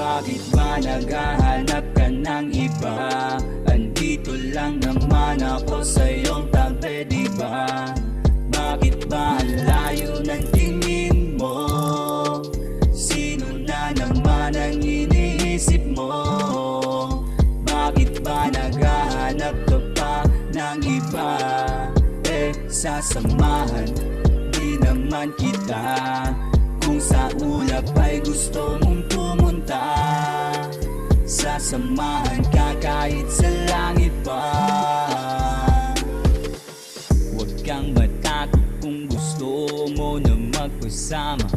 Bakit ba naghahanap ka ng iba? Andito lang naman ako sa iyong tabi, diba? Bakit ba ang layo ng tingin mo? Sino na naman ang iniisip mo? Bakit ba naghahanap ka pa ng iba? Sasamahan di naman kita kung sa ulap ay gusto mong pumunta. Sasamahan ka kahit sa langit pa. Huwag kang matakot kung gusto mo na magpasama.